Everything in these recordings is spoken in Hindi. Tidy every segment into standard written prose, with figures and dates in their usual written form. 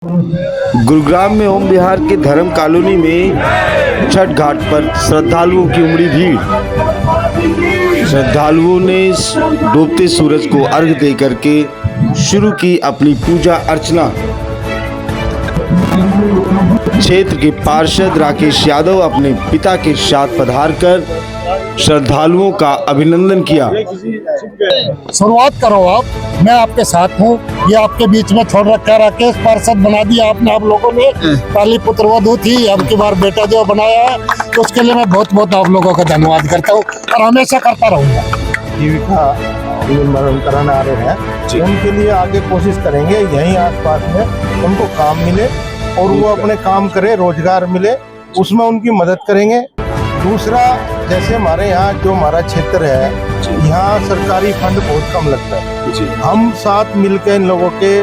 गुरुग्राम में ओम विहार के धर्म कॉलोनी में छठ घाट पर श्रद्धालुओं की उमड़ी भीड़। श्रद्धालुओं ने डूबते सूरज को अर्घ देकर के शुरू की अपनी पूजा अर्चना। क्षेत्र के पार्षद राकेश यादव अपने पिता के साथ पधारकर श्रद्धालुओं का अभिनंदन किया। शुरुआत करो आप, मैं आपके साथ हूँ। ये आपके बीच में छोड़ रखा राकेश, पार्षद बना दिया आपने, आप लोगों ने। पहली पुत्रवधू थी, अब की बार बेटा जो बनाया है, तो उसके लिए मैं बहुत बहुत आप लोगों का धन्यवाद करता हूँ और हमेशा करता रहूँगा। जीविका कराने आ रहे हैं, उनके लिए आगे कोशिश करेंगे यहीं आसपास में उनको काम मिले और वो अपने काम करे, रोजगार मिले, उसमें उनकी मदद करेंगे। दूसरा, जैसे हमारे यहाँ जो हमारा क्षेत्र है, यहाँ सरकारी फंड बहुत कम लगता है। हम साथ मिलकर इन लोगों के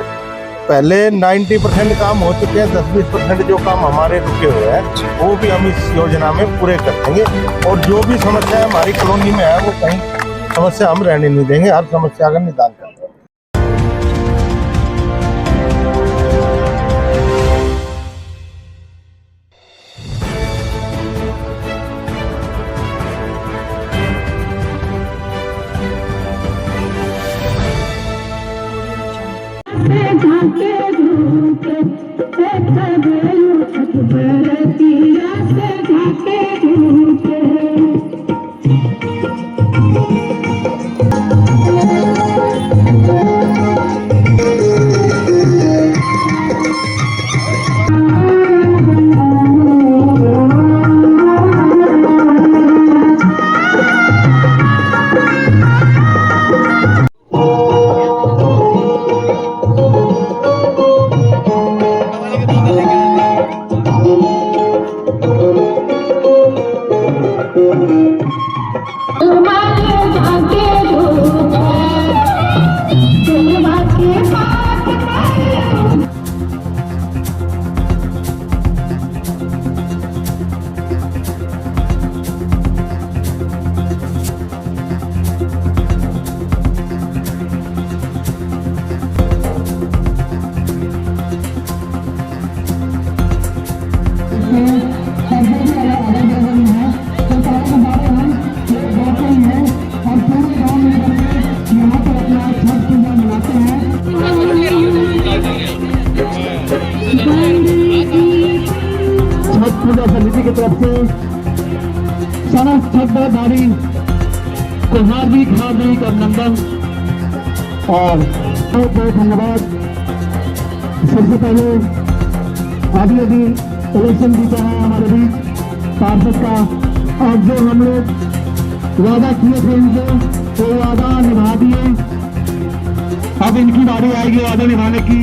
पहले 90% काम हो चुके हैं, 10-20% जो काम हमारे रुके हुए हैं वो भी हम इस योजना में पूरे कर देंगे। और जो भी समस्या हमारी कॉलोनी में है, वो कहीं समस्या हम रहने नहीं देंगे, हर समस्या का निदान करेंगे। पूजा समिति की तरफ से समस्त छठधारी को हार्दिक अभिनंदन और बहुत बहुत धन्यवाद। सबसे पहले अभी इलेक्शन जीता है हमारे बीच पार्षद का, और जो हम लोग वादा किए थे इनसे वो वादा निभा दिए। अब इनकी बारी आएगी वादा निभाने की,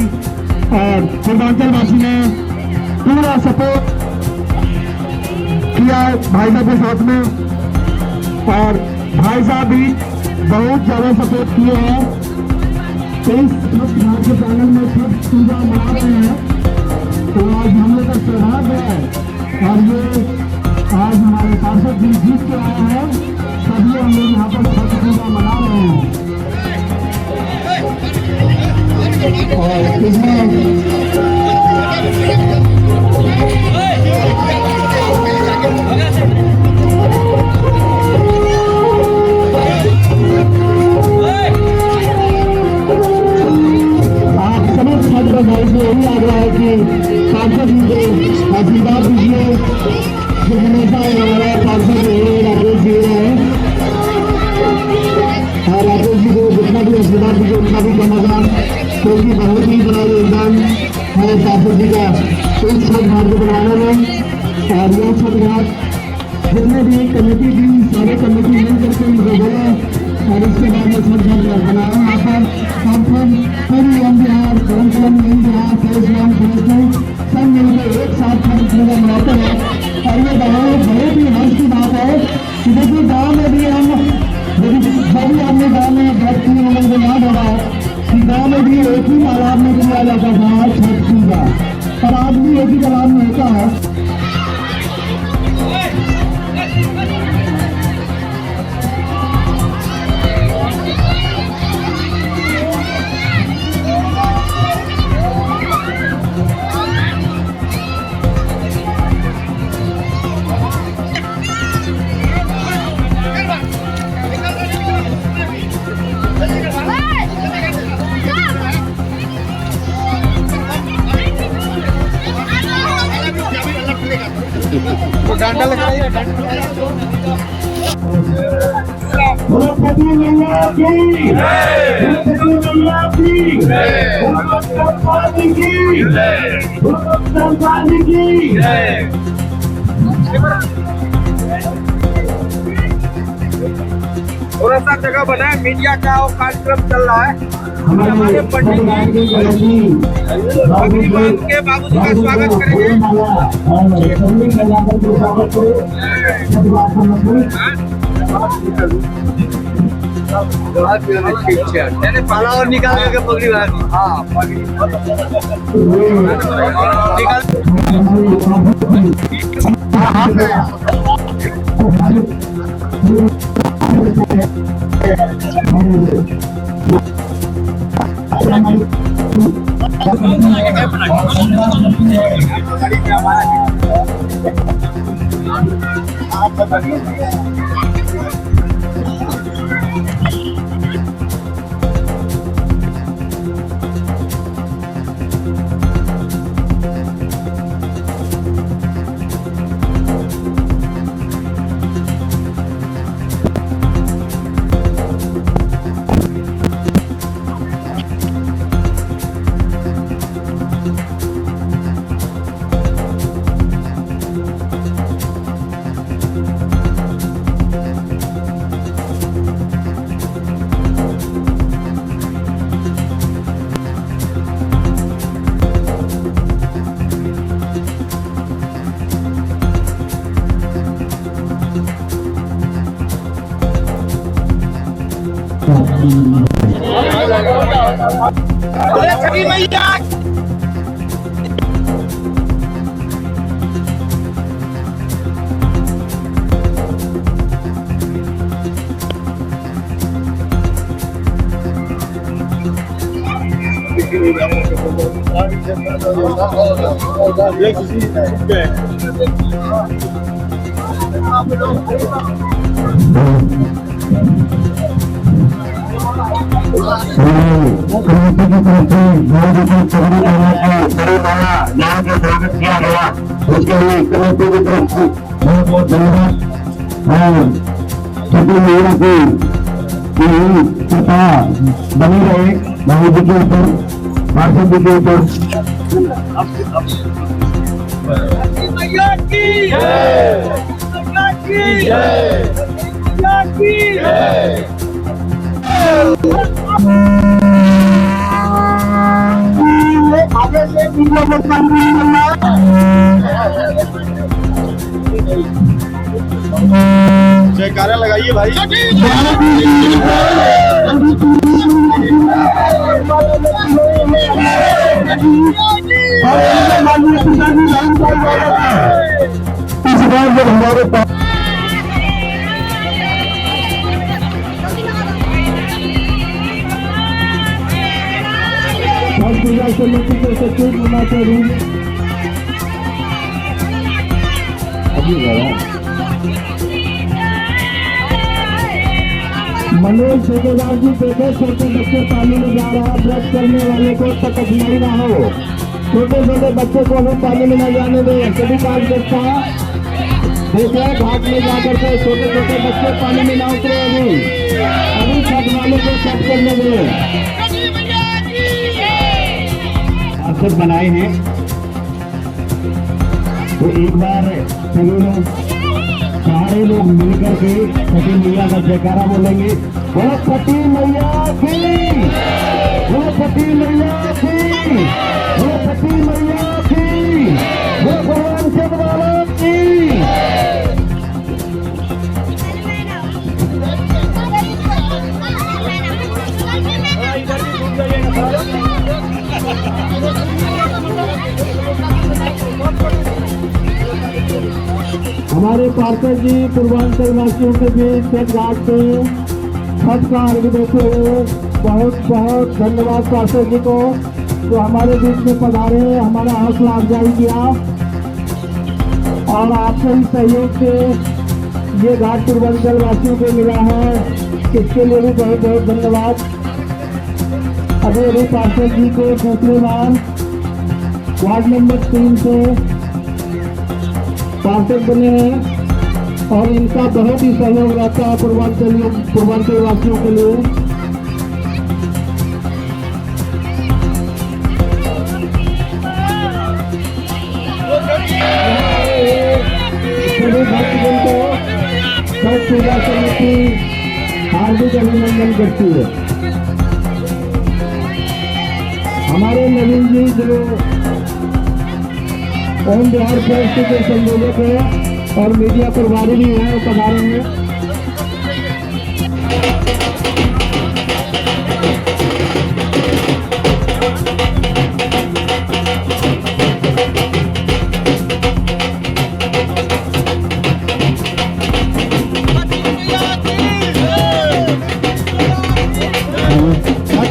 और पूर्वांचल वासी ने पूरा सपोर्ट किया भाई साहब के साथ में, और भाई साहब भी बहुत ज्यादा सपोर्ट किए हैं। इस छठ के पैनल में छठ पूजा मना रहे हैं, तो आज हम लोग का सौभाग्य है, और ये आज हमारे पार्षद जी जीत के आए हैं, तभी हम लोग यहाँ पर छठ पूजा मना रहे हैं। और इसमें आप समस्त छात्र भाई से यही आग्रह है कि पार्षद जी को आशीर्वाद दीजिए, जो हमेशा हमारा पार्षद राकेश जी है, और राकेश जी को जितना भी आशीर्वाद दीजिए उनका भी धन्यवाद, क्योंकि बहुत ही बड़ा योगदान है पार्षद जी का इस छठ घाट को बनाने में। और यह छठ घाट जितने भी कमेटी थी, सारे कमेटी मिल करके इनको बोला, और इसके बाद में छठ घाट बनाया यहाँ पर। हम सब पूरी ओम विहार, धर्मकुलम ओम विहार, फेज 1 फेज 2 सब मिलकर एक साथ छठ पूजा मनाते हैं। और ये बहुत ही हर्ष की बात है कि देखिए गाँव में भी हम सभी अपने गाँव में बहुत ही लोगों को याद हो रहा है कि गाँव में भी एक ही तालाब में किया जाता था छठ पूजा, और आज भी एक ही तालाब में होता है। बृहस्पति मैया की बृहस्पति मैया की भगवान की भगवान की थोड़ा सा जगह बना है, मीडिया का और कार्यक्रम चल रहा है। हमारे पंडित जी पगड़ी बांध के बाबूजी का स्वागत करेंगे। मैंने पाला और निकाल करके पगड़ी बांध। हाँ पगड़ी निकाल। छठी मैया यहाँ पे स्वागत किया गया, उसके लिए कमेटी की तरफ से बहुत बहुत धन्यवाद। छठी मैया की कृपा बनी रहे बाबू जी के ऊपर, पार्षद जी के ऊपर। आगे से जयकारा लगाइए भाई। इस बार जब हमारे पास पूजा समिति के सचिव मनाते रूम मनोज ठेकेदार जी देखे छोटे बच्चे पानी में जा रहा है, ब्रश करने वाले को तक कठिनाई ना हो। छोटे छोटे बच्चे को हमें पानी में न जाने दें। सभी कार्यकर्ता देखे घाट में जाकर के छोटे छोटे बच्चे पानी में ना उतरे। अभी छठ वाले को छठ करने दें। पार्षद बनाए हैं तो एक बार सभी लोग सारे लोग मिलकर के छठी मैया का जयकारा बोलेंगे। बोलो छठी मैया की, बोलो छठी मैया की, बोलो छठी मैया की, बोलो भगवान के भगवान की। हमारे पार्षद जी पूर्वांचल वासियों के बीच छठ घाट पे छठ का अर्घ देते हुए बहुत बहुत धन्यवाद पार्षद जी को, जो हमारे बीच में पधारे, हमारा हौसला अफजाई किया और आपके ही सहयोग से ये घाट पूर्वांचल वासियों को मिला है, इसके लिए भी बहुत बहुत धन्यवाद। अभी पार्षद जी को दूसरे बार वार्ड नंबर 3 से पार्षद बने हैं और इनका बहुत ही सहयोग रहता है पूर्वांचल वासियों के लिए। सभी भक्तजन को छठ पूजा समिति हार्दिक अभिनंदन करती है। हमारे नवीन जी जो ओम बिहार फेस्ट के संयोजक है और मीडिया प्रभारी भी है, पधारे हैं।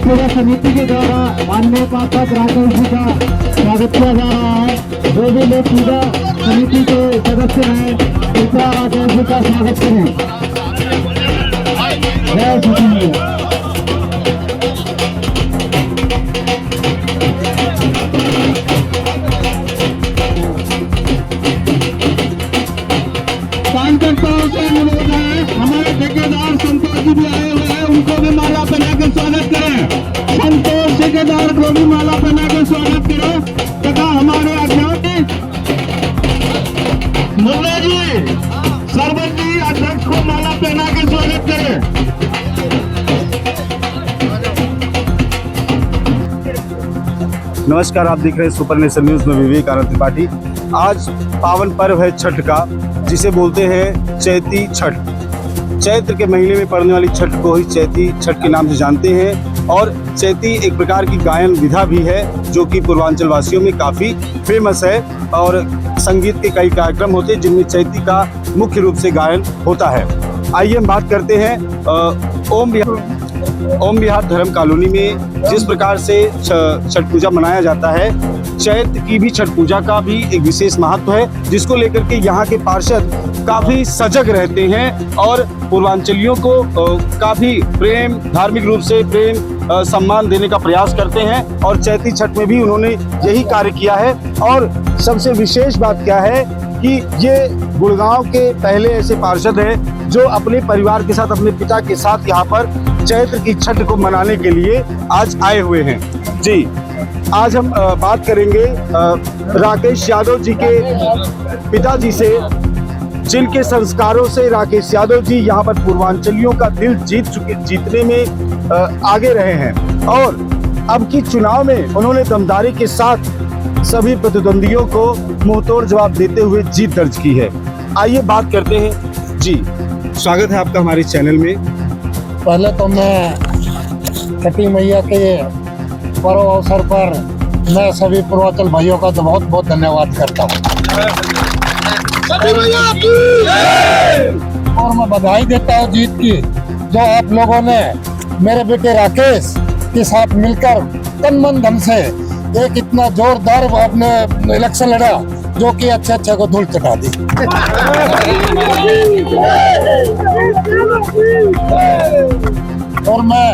पूरा समिति के द्वारा माननीय पार्षद राकेश जी का स्वागत किया जा रहा है। जो भी लोग पूजा समिति के सदस्य हैं कृपया राकेश जी का स्वागत करें। जय श्री मैया। कार्यकर्ताओं से अनुरोध है, हमारे ठेकेदार संतोष जी भी आए हुए हैं, उनको भी माला पहना के स्वागत करें। संतोष ठेकेदार को भी माला पहना के स्वागत करें तथा हमारे अध्यक्ष मुन्ना जी, सरपंच जी, अध्यक्ष को माला पहना के स्वागत करें। नमस्कार, आप देख रहे हैं सुपर नेशन न्यूज में विवेक आनंद त्रिपाठी। आज पावन पर्व है छठ का, जिसे बोलते हैं चैती छठ। चैत्र के महीने में पड़ने वाली छठ को ही चैती छठ के नाम से जानते हैं। और चैती एक प्रकार की गायन विधा भी है जो कि पूर्वांचल वासियों में काफ़ी फेमस है और संगीत के कई कार्यक्रम होते हैं जिनमें चैती का मुख्य रूप से गायन होता है। आइए हम बात करते हैं ओम बिहार धर्म कॉलोनी में जिस प्रकार से छठ पूजा मनाया जाता है। चैत्र की भी छठ पूजा का भी एक विशेष महत्व है, जिसको लेकर के यहाँ के पार्षद काफी सजग रहते हैं और पूर्वांचलियों को काफी प्रेम, धार्मिक रूप से प्रेम सम्मान देने का प्रयास करते हैं। और चैती छठ में भी उन्होंने यही कार्य किया है। और सबसे विशेष बात क्या है कि ये गुड़गांव के पहले ऐसे पार्षद हैं जो अपने परिवार के साथ, अपने पिता के साथ यहाँ पर चैत्र की छठ को मनाने के लिए आज आए हुए हैं। जी, आज हम बात करेंगे राकेश यादव जी के पिताजी से, जिनके संस्कारों से राकेश यादव जी यहाँ पर पूर्वांचलियों का दिल जीतने में आगे रहे हैं। और अब की चुनाव में उन्होंने दमदारी के साथ सभी प्रतिद्वंदियों को मुंहतोड़ जवाब देते हुए जीत दर्ज की है। आइए बात करते हैं। जी, स्वागत है आपका हमारे चैनल में। पहले तो मैं छठी मैया के पर्व अवसर पर मैं सभी पूर्वांचल भाइयों का तो बहुत बहुत धन्यवाद करता हूँ और मैं बधाई देता हूँ जीत की, जो आप लोगों ने मेरे बेटे राकेश के साथ मिलकर तन मन धन से एक इतना जोरदार अपने इलेक्शन लड़ा जो कि अच्छे को धूल चटा दी। और मैं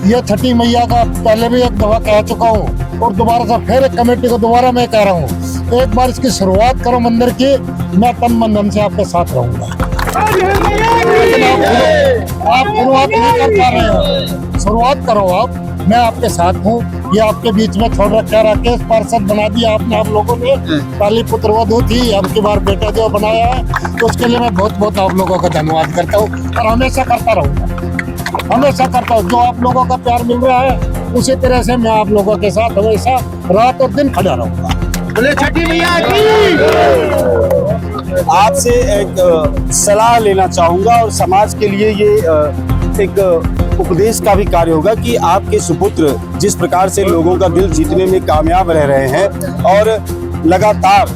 ये छठी मैया का पहले भी एक दफा कह चुका हूँ और दोबारा से फिर एक कमेटी को दोबारा मैं कह रहा हूँ, एक बार इसकी शुरुआत करो मंदिर की, मैं तन मन धन से आपके साथ रहूंगा। आप शुरुआत नहीं कर पा रहे हो, शुरुआत करो आप, मैं आपके साथ हूँ। ये आपके बीच में छोड़ रखा राकेश पार्षद बना दिया आपने, आप लोगों ने पहली पुत्रवधू थी, अब की बार बेटा जो बनाया है, तो उसके लिए मैं बहुत बहुत आप लोगों का धन्यवाद करता हूँ और हमेशा करता रहूँगा, हमेशा करता हूँ। जो आप लोगों का प्यार मिल रहा है उसी तरह से मैं आप लोगों के साथ हमेशा रात और दिन खड़ा रहूँगा। बोले छठी मैया की। आपसे एक सलाह लेना चाहूँगा और समाज के लिए ये एक उपदेश का भी कार्य होगा कि आपके सुपुत्र जिस प्रकार से लोगों का दिल जीतने में कामयाब रह रहे हैं और लगातार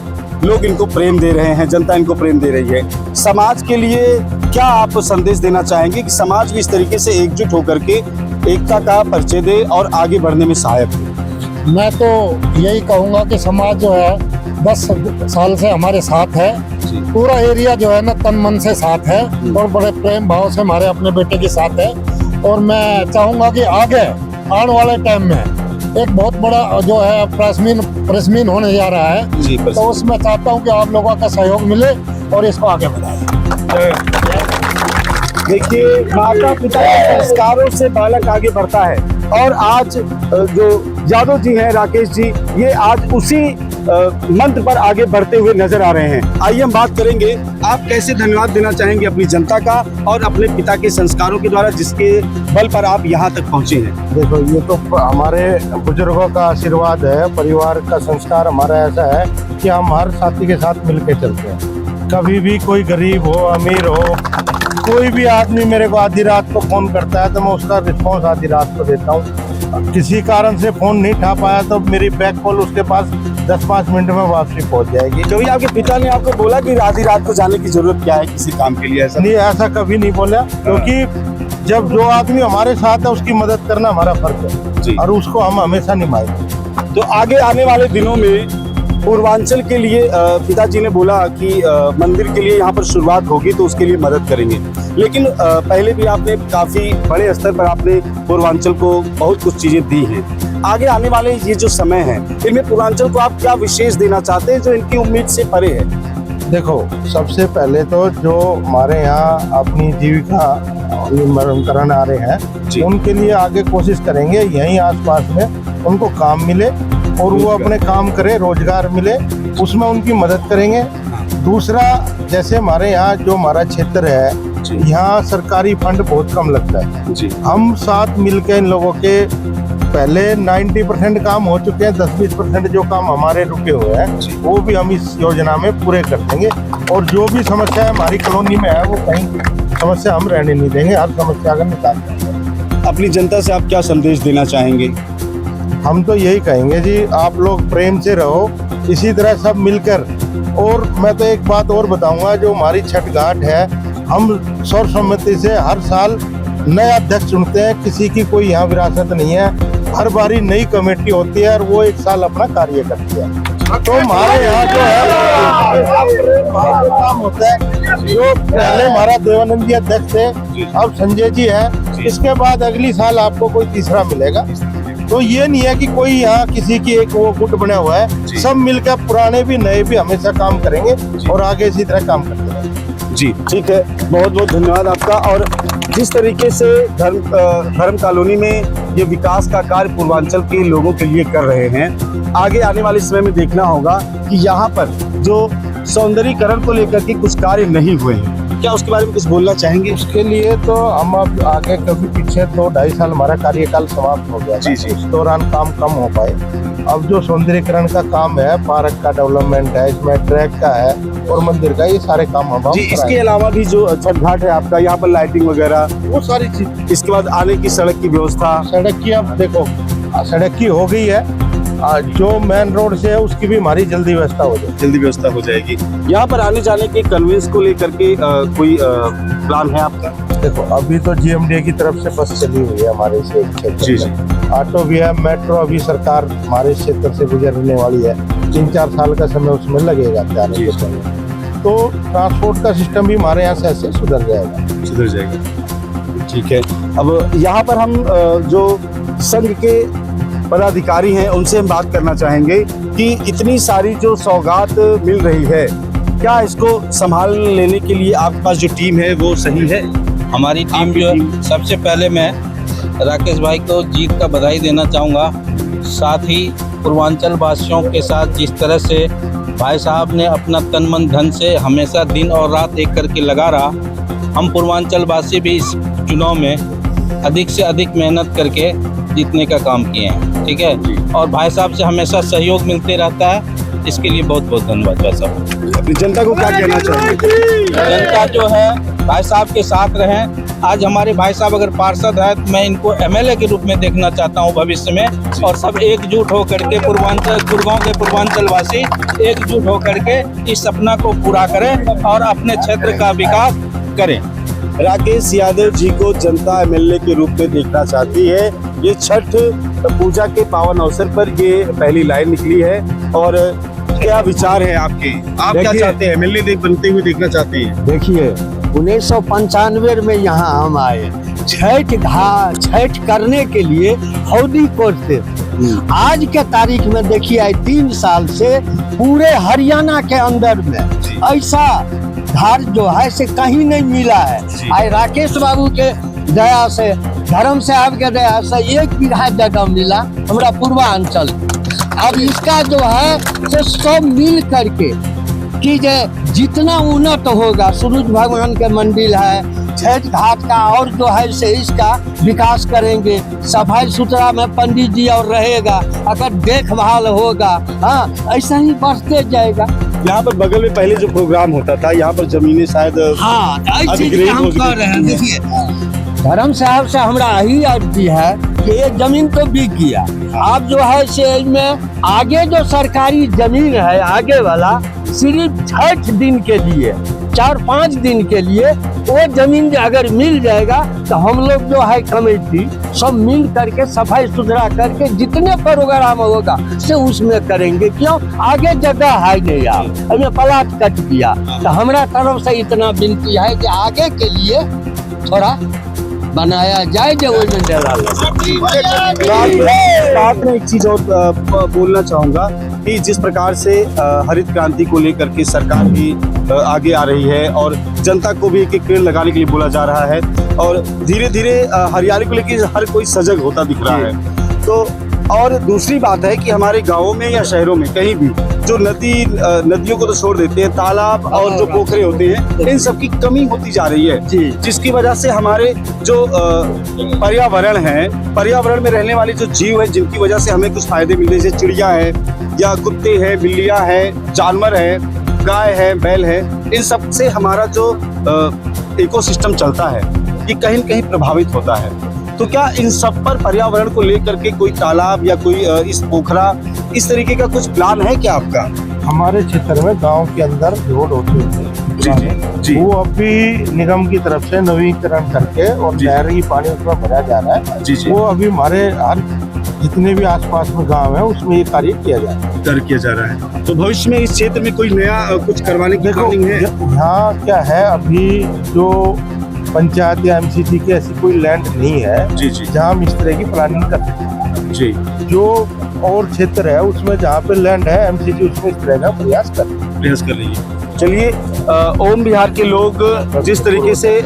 लोग इनको प्रेम दे रहे हैं, जनता इनको प्रेम दे रही है, समाज के लिए क्या आप संदेश देना चाहेंगे कि समाज भी इस तरीके से एकजुट होकर के एकता का परिचय दे और आगे बढ़ने में सहायक हो? मैं तो यही कहूँगा कि समाज जो है 10 साल से हमारे साथ है, पूरा एरिया जो है ना तन मन से साथ है और बड़े प्रेम भाव से हमारे अपने बेटे के साथ है। और मैं चाहूँगा कि आगे आने वाले टाइम में एक बहुत बड़ा जो है प्रेसमीन होने जा रहा है। जी, तो उसमें चाहता हूँ कि आप लोगों का सहयोग मिले और इसको आगे बढ़ाएं। देखिए, माता पिता के संस्कारों से बालक आगे बढ़ता है और आज जो यादव जी हैं, राकेश जी, ये आज उसी मंत्र पर आगे बढ़ते हुए नजर आ रहे हैं। आइए हम बात करेंगे, आप कैसे धन्यवाद देना चाहेंगे अपनी जनता का और अपने पिता के संस्कारों के द्वारा जिसके बल पर आप यहाँ तक पहुँचे हैं। देखो, ये तो हमारे बुजुर्गों का आशीर्वाद है, परिवार का संस्कार हमारा ऐसा है कि हम हर साथी के साथ मिलकर चलते हैं। कभी भी कोई गरीब हो, अमीर हो, कोई भी आदमी मेरे को आधी रात को फोन करता है तो मैं उसका रिस्पॉन्स आधी रात को देता हूँ। किसी कारण से फोन नहीं उठा पाया तो मेरी बैक कॉल उसके पास 10-5 मिनट में वापसी पहुंच जाएगी। कभी आपके पिता ने आपको बोला कि आधी रात को जाने की जरूरत क्या है किसी काम के लिए? ऐसा नहीं, ऐसा कभी नहीं बोला, क्योंकि जब जो आदमी हमारे साथ है उसकी मदद करना हमारा फर्ज जी। है और उसको हम हमेशा निभाएंगे। तो आगे आने वाले दिनों में पूर्वांचल के लिए पिताजी ने बोला कि मंदिर के लिए यहाँ पर शुरुआत होगी तो उसके लिए मदद करेंगे, लेकिन पहले भी आपने काफी बड़े स्तर पर आपने पूर्वांचल को बहुत कुछ चीजें दी हैं। आगे आने वाले ये जो समय है इनमें पूर्वांचल को आप क्या विशेष देना चाहते हैं जो इनकी उम्मीद से परे है? देखो, सबसे पहले तो जो हमारे यहाँ अपनी जीविका निर्माण आ रहे हैं उनके लिए आगे कोशिश करेंगे यहीं आसपास में उनको काम मिले और वो अपने काम करे, रोजगार मिले, उसमें उनकी मदद करेंगे। दूसरा, जैसे हमारे यहाँ जो हमारा क्षेत्र है, यहाँ सरकारी फंड बहुत कम लगता है जी। हम साथ मिलकर इन लोगों के पहले 90% काम हो चुके हैं, 10-20% जो काम हमारे रुके हुए हैं वो भी हम इस योजना में पूरे कर देंगे। और जो भी समस्या हमारी कॉलोनी में है वो कहीं समस्या हम रहने नहीं देंगे, हर समस्या का निकाल देंगे। अपनी जनता से आप क्या संदेश देना चाहेंगे? हम तो यही कहेंगे जी, आप लोग प्रेम से रहो, इसी तरह सब मिलकर। और मैं तो एक बात और बताऊंगा, जो हमारी छठ घाट है, हम सर्वसम्मति से हर साल नया अध्यक्ष चुनते हैं, किसी की कोई यहाँ विरासत नहीं है, हर बारी नई कमेटी होती है और वो एक साल अपना कार्य करती है। तो हमारे यहाँ जो है काम होता है, जो पहले हमारा देवानंद जी अध्यक्ष थे, अब संजय जी है, इसके बाद अगली साल आपको कोई तीसरा मिलेगा। तो ये नहीं है कि कोई यहाँ किसी की एक वो गुट बना हुआ है, सब मिलकर पुराने भी नए भी हमेशा काम करेंगे और आगे इसी तरह काम करते रहेंगे। जी, ठीक है, बहुत बहुत धन्यवाद आपका। और जिस तरीके से धर्म कॉलोनी में ये विकास का कार्य पूर्वांचल के लोगों के लिए कर रहे हैं, आगे आने वाले समय में देखना होगा कि यहाँ पर जो सौंदर्यीकरण को लेकर के कुछ कार्य नहीं हुए हैं, क्या उसके बारे में कुछ बोलना चाहेंगे? उसके लिए तो हम अब आगे, कभी पीछे 2-2.5 साल हमारा कार्यकाल समाप्त हो गया जी। उस दौरान काम कम हो पाए। अब जो सौंदर्यीकरण का काम है, पार्क का डेवलपमेंट है, इसमें ट्रैक का है और मंदिर का, ये सारे काम हम जी। इसके अलावा भी जो छठ घाट है आपका, यहाँ पर लाइटिंग वगैरह वो सारी चीज, इसके बाद आने की सड़क की व्यवस्था, सड़क की अब देखो, सड़क की हो गई है, जो मेन रोड से है उसकी भी हमारी जल्दी व्यवस्था हो जाएगी। यहाँ पर आने जाने के कन्वेंस को लेकर के कोई प्लान है आपका? देखो, अभी तो GMDA की तरफ से बस चली हुई है हमारे इस क्षेत्र में, ऑटो भी है, मेट्रो अभी सरकार हमारे क्षेत्र से गुजरने वाली है, 3-4 साल का समय उसमें लगेगा जाने के समय। तो ट्रांसपोर्ट का सिस्टम भी हमारे यहाँ से ऐसे सुधर जाएगा। ठीक है, अब यहाँ पर हम जो संघ के पदाधिकारी हैं उनसे हम बात करना चाहेंगे कि इतनी सारी जो सौगात मिल रही है, क्या इसको संभाल लेने के लिए आपके पास जो टीम है वो सही है? हमारी टीम जो, सबसे पहले मैं राकेश भाई को जीत का बधाई देना चाहूँगा। साथ ही पूर्वांचल वासियों के साथ जिस तरह से भाई साहब ने अपना तन मन धन से हमेशा दिन और रात एक करके लगा रहा, हम पूर्वांचल वासी भी इस चुनाव में अधिक से अधिक मेहनत करके जीतने का काम किए हैं। ठीक है, और भाई साहब से हमेशा सहयोग मिलते रहता है, इसके लिए बहुत बहुत धन्यवाद भाई साहब। अपनी जनता को क्या कहना चाहेंगे? जनता जो है भाई साहब के साथ रहें। आज हमारे भाई साहब अगर पार्षद है तो मैं इनको MLA के रूप में देखना चाहता हूं भविष्य में, और सब एकजुट होकर के गुड़गांव के पूर्वांचल वासी एकजुट होकर के इस सपना को पूरा करें और अपने क्षेत्र का विकास करें। राकेश यादव जी को जनता MLA के रूप में देखना चाहती है। ये छठ पूजा के पावन अवसर पर ये पहली लाइन निकली है। और क्या विचार है आपके? आप क्या चाहते हैं? MLA बनते हुए देखना चाहते हैं? देखिए, 1995 में यहाँ हम आए, छठ करने के लिए हौदी खोजते थे। आज के तारीख में देखिए 3 साल से पूरे हरियाणा के अंदर में ऐसा घाट जो है से कहीं नहीं मिला है। आज राकेश बाबू के दया से, धर्म साहब के दया से 1 बीघा जगह मिला हमारा पूर्वांचल। अब इसका जो है से सब मिल करके कि जितना उन्नत होगा, सूरज भगवान के मंदिर है, छठ घाट का और जो है से इसका विकास करेंगे। सफाई सुथरा में पंडित जी और रहेगा, अगर देखभाल होगा, हाँ ऐसा ही बढ़ते जाएगा। यहाँ पर बगल में पहले जो प्रोग्राम होता था, यहाँ पर जमीनें शायद हाँ अधिग्रहित हो कर रहे हैं। देखिए धर्म साहब से हमारा यही अर्जी है कि ये जमीन तो बिक गया, आप जो है से इसमें आगे जो सरकारी जमीन है आगे वाला सिर्फ 6 दिन के लिए, 4-5 दिन के लिए वो जमीन अगर मिल जाएगा तो हम लोग जो है कमेटी सब मिल करके सफाई सुथरा करके जितने प्रोग्राम होगा से उसमें करेंगे। क्यों आगे जगह है नहीं, आप हमें प्लाट कट दिया। तो हमारा तरफ से इतना विनती है कि आगे के लिए थोड़ा बनाया जाए जो में डेरा। साथ में एक चीज और बोलना चाहूंगा कि जिस प्रकार से हरित क्रांति को लेकर के सरकार भी आगे आ रही है और जनता को भी एक पेड़ लगाने के लिए बोला जा रहा है और धीरे धीरे हरियाली को लेकर हर कोई सजग होता दिख रहा है। तो और दूसरी बात है कि हमारे गाँवों में या शहरों में कहीं भी जो नदियों को तो छोड़ देते हैं, तालाब और जो पोखरे होते हैं, इन सब की कमी होती जा रही है, जिसकी वजह से हमारे जो पर्यावरण है, पर्यावरण में रहने वाले जो जीव है, जिनकी वजह से हमें कुछ फायदे मिलते हैं, जैसे चिड़िया है या कुत्ते हैं, बिल्लियां हैं, जानवर है, गाय है, बैल है, इन सब से हमारा जो इकोसिस्टम चलता है ये कहीं न कहीं प्रभावित होता है। तो क्या इन सब पर पर्यावरण को लेकर के कोई तालाब या कोई इस पोखरा इस तरीके का कुछ प्लान है क्या आपका? हमारे क्षेत्र में गांव के अंदर रोड होते थे जी। वो अभी निगम की तरफ से नवीनीकरण करके और नहरी पानी उसमें भरा जा रहा है। जी। वो अभी हमारे हर जितने भी आसपास में गांव है उसमें ये कार्य किया जा रहा है। तो भविष्य में इस क्षेत्र में कोई नया कुछ करवाने की प्लानिंग है? यहाँ क्या है, अभी जो पंचायत या एमसीसी की ऐसी कोई लैंड नहीं है जी जहाँ हम इस तरह की प्लानिंग कर सकते जी। जो और क्षेत्र है उसमें जहाँ पे लैंड है एमसीसी उसमें इस तरह का प्रयास कर रही है। चलिए ओम बिहार के लोग जिस तरीके से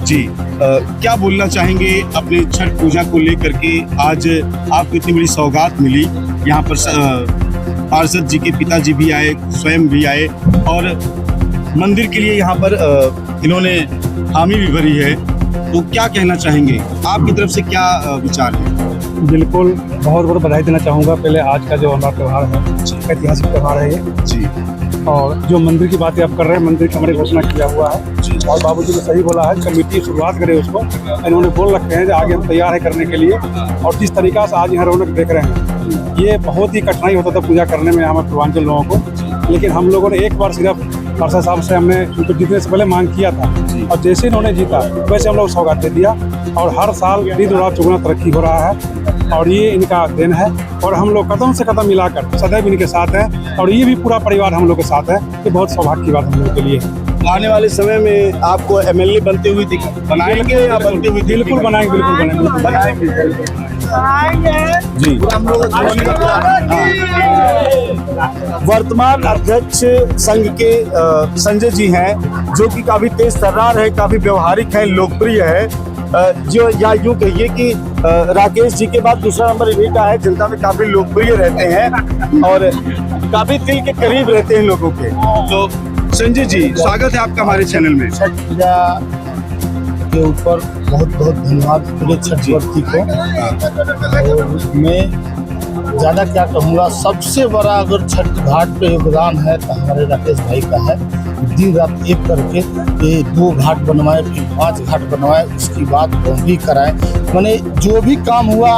जी क्या बोलना चाहेंगे अपने छठ पूजा को लेकर के? आज आपको इतनी बड़ी सौगात मिली, यहाँ पर पार्षद जी के पिताजी भी आए, स्वयं भी आए और मंदिर के लिए यहाँ पर इन्होंने हामी भी भरी है, तो क्या कहना चाहेंगे? आपकी तरफ से क्या विचार है? बिल्कुल बहुत बहुत बधाई देना चाहूँगा। पहले आज का जो हमारा त्यौहार है ऐतिहासिक त्यौहार है ये जी। और जो मंदिर की बातें आप कर रहे हैं, मंदिर की हमने घोषणा किया हुआ है और बाबूजी ने सही बोला है, कमेटी शुरुआत करे उसको। इन्होंने बोल रखे हैं कि आगे हम तैयार है करने के लिए। और जिस तरीका से आज यहाँ रौनक देख रहे हैं, ये बहुत ही कठिनाई होता था पूजा करने में हमारे पूर्वांचल लोगों को, लेकिन हम लोगों ने एक बार सिर्फ पार्षद साहब से हमने उनको जीतने से पहले मांग किया था और जैसे इन्होंने जीता वैसे हम लोग सौगात दे दिया और हर साल दिन रात चौगुना तरक्की हो रहा है और ये इनका देन है। और हम लोग कदम से कदम मिलाकर सदैव इनके साथ हैं और ये भी पूरा परिवार हम लोग के साथ है। ये बहुत सौभाग्य की बात हम लोग के लिए है। आने वाले समय में आपको एमएलए बनते हुए बनाएंगे या बनते हुए? बिल्कुल बनाएंगे, बिल्कुल बनाएंगे जी। वर्तमान अध्यक्ष संघ के संजय जी हैं, जो कि काफी तेज तर्रार है, काफी व्यवहारिक है, लोकप्रिय है। जो या यूं कहिए कि राकेश जी के बाद दूसरा नंबर इन्हीं का है। जनता में काफी लोकप्रिय रहते हैं और काफी दिल के करीब रहते हैं लोगों के। तो संजय जी, स्वागत है आपका हमारे चैनल में। छठ पूजा के ऊपर बहुत बहुत धन्यवाद पूरे छठ वर्ती को। और मैं ज़्यादा क्या कहूँगा, सबसे बड़ा अगर छठ घाट पे योगदान है तो हमारे राकेश भाई का है। दिन रात एक करके ये 2 घाट बनवाए, फिर 5 घाट बनवाए, उसकी बात बाउंड्री कराए। मैंने जो भी काम हुआ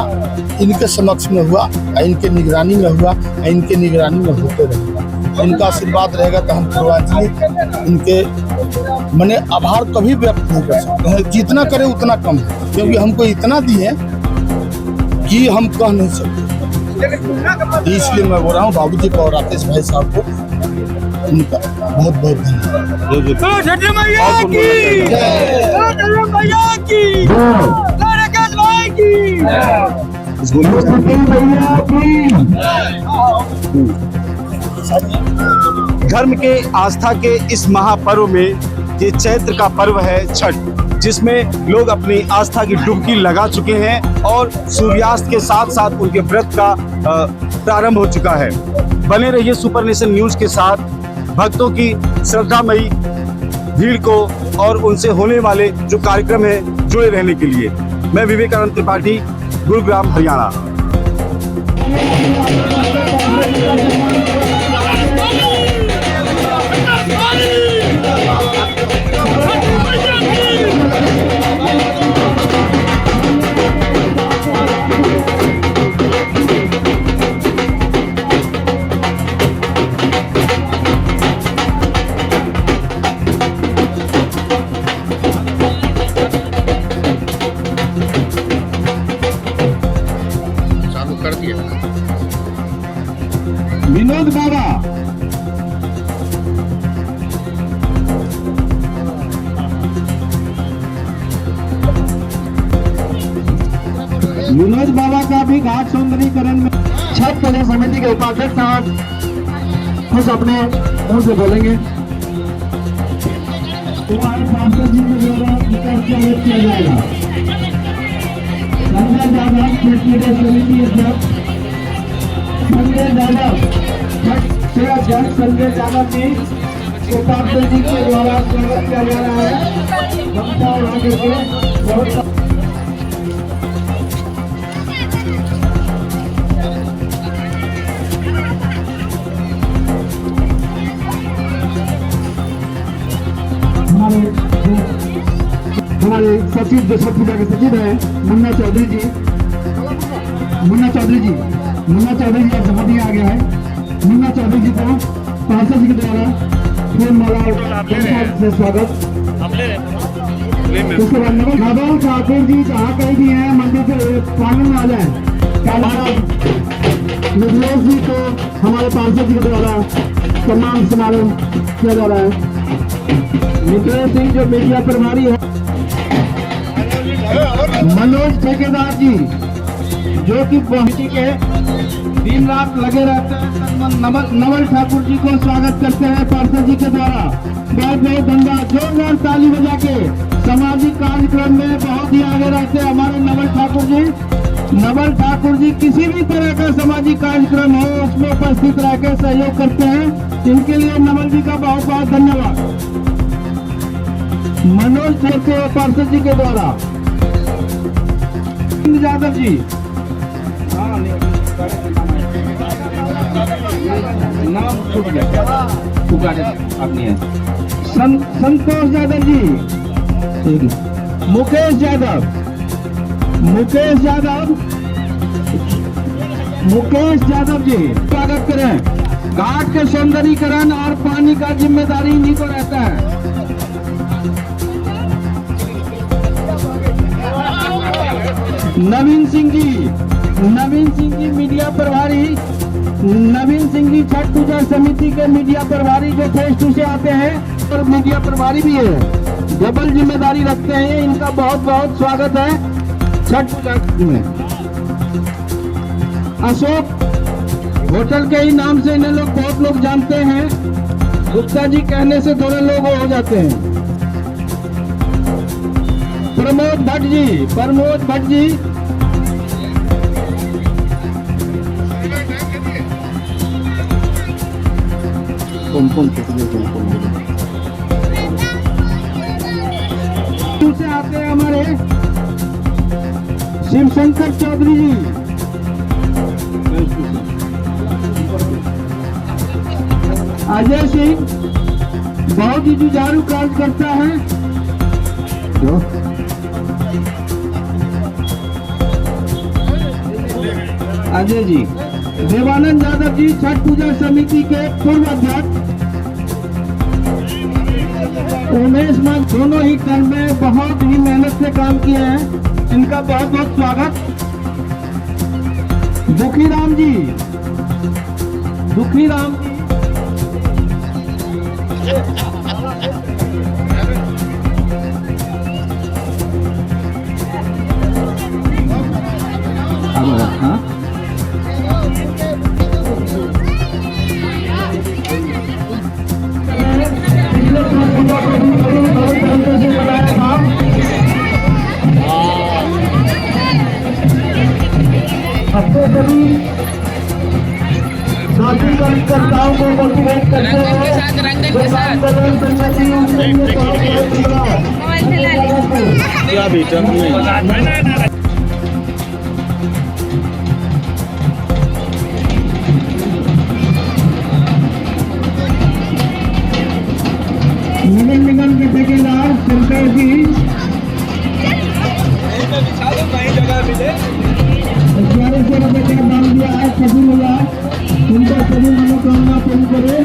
इनके समक्ष में हुआ, इनके निगरानी में हुआ, इनके निगरानी में होते रहेगा। इनका आशीर्वाद रहेगा तो हम पूर्वांचली इनके मैंने आभार कभी व्यक्त नहीं कर सकते हैं। जितना करें उतना कम है, क्योंकि हमको इतना दिए कि हम कह नहीं सकते। इसलिए मैं बोल रहा हूँ बाबूजी को और राकेश भाई साहब को उनका बहुत बहुत धन्यवाद। छठी मैया की छठी मैया की राकेश भाई की धर्म के आस्था के इस महापर्व में ये चैत्र का पर्व है छठ, जिसमें लोग अपनी आस्था की डुबकी लगा चुके हैं और सूर्यास्त के साथ साथ उनके व्रत का प्रारंभ हो चुका है। बने रहिए सुपर नेशन न्यूज के साथ भक्तों की श्रद्धामयी भीड़ को और उनसे होने वाले जो कार्यक्रम है जुड़े रहने के लिए। मैं विवेकानंद त्रिपाठी, गुरुग्राम, हरियाणा। विनोद बाबा विनोद बाबा का भी घाट सौंदर्यीकरण में छठ पूजा समिति के उपाध्यक्ष साहब कुछ अपने मुंह से बोलेंगे। हमारे सांसद जी के द्वारा विकास किया जाएगा। संजय यादव छठ पूजा समिति अध्यक्ष संजय यादव छठ से अध्यक्ष संजय यादव जी उपाध्यक्ष जी के द्वारा स्वागत किया जा रहा है। गमछा उड़ा करके बहुत हमारे सचिव जो छठ पूजा के सचिव है मुन्ना चौधरी जी अब जमा दिया आ गया है। मुन्ना चौधरी जी को पार्षद जी के द्वारा फूल माला से स्वागत। उसके बाद नवल ठाकुर जी जहाँ कहीं भी हैं मंदिर के प्रांगण में आ जाए। मिथिलेश जी को हमारे पार्षद जी के द्वारा सम्मान समारोह किया जा रहा है। मिथिलेश सिंह जो मीडिया प्रभारी है। मनोज ठेकेदार जी जो कि कमेटी के दिन रात लगे रहते हैं। नवल ठाकुर जी को स्वागत करते हैं पार्षद जी के द्वारा। बहुत बहुत धन्यवाद। जोरदार ताली बजा के सामाजिक कार्यक्रम में बहुत ही आगे रहते हैं हमारे नवल ठाकुर जी। नवल ठाकुर जी किसी भी तरह का सामाजिक कार्यक्रम हो उसमें उपस्थित रह के सहयोग करते हैं। इनके लिए नवल जी का बहुत बहुत धन्यवाद। मनोज ठाकुर पार्षद जी के द्वारा यादव जी नाम संतोष यादव जी, मुकेश यादव जी स्वागत करें। घाट के सौंदर्यीकरण और पानी का जिम्मेदारी इन्हीं को रहता है। नवीन सिंह जी मीडिया प्रभारी। नवीन सिंह जी छठ पूजा समिति के मीडिया प्रभारी जो फेस 2 से आते हैं और मीडिया प्रभारी भी है, डबल जिम्मेदारी रखते हैं। इनका बहुत बहुत स्वागत है छठ पूजा में। अशोक होटल के ही नाम से इन्हें लोग बहुत लोग जानते हैं। गुप्ता जी कहने से थोड़े लोग हो जाते हैं। प्रमोद भट्ट जी से आते हैं हमारे शिवशंकर चौधरी जी। अजय सिंह बहुत ही जुझारू कार्यकर्ता है। अजय जी। देवानंद यादव जी छठ पूजा समिति के पूर्व अध्यक्ष। उमेश मान दोनों ही टर्म में बहुत ही मेहनत से काम किए हैं। इनका बहुत बहुत स्वागत। दुखीराम जी अपने सभी साथी कार्यकर्ताओं को मोटिवेट करते हुए नगर निगम के ठेकेदार शंकर जी 1100 रुपये का दाम दिया है सभी लोग उनका सभी मनोकामना पूरी करे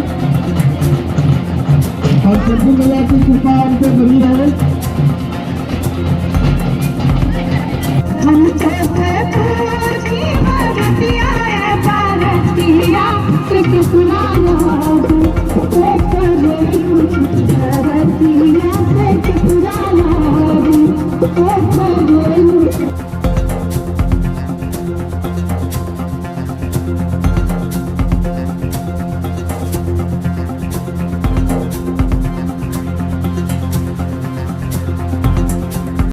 और सभी लोग की कृपा उनसे बनी रहे। भारतीया कितना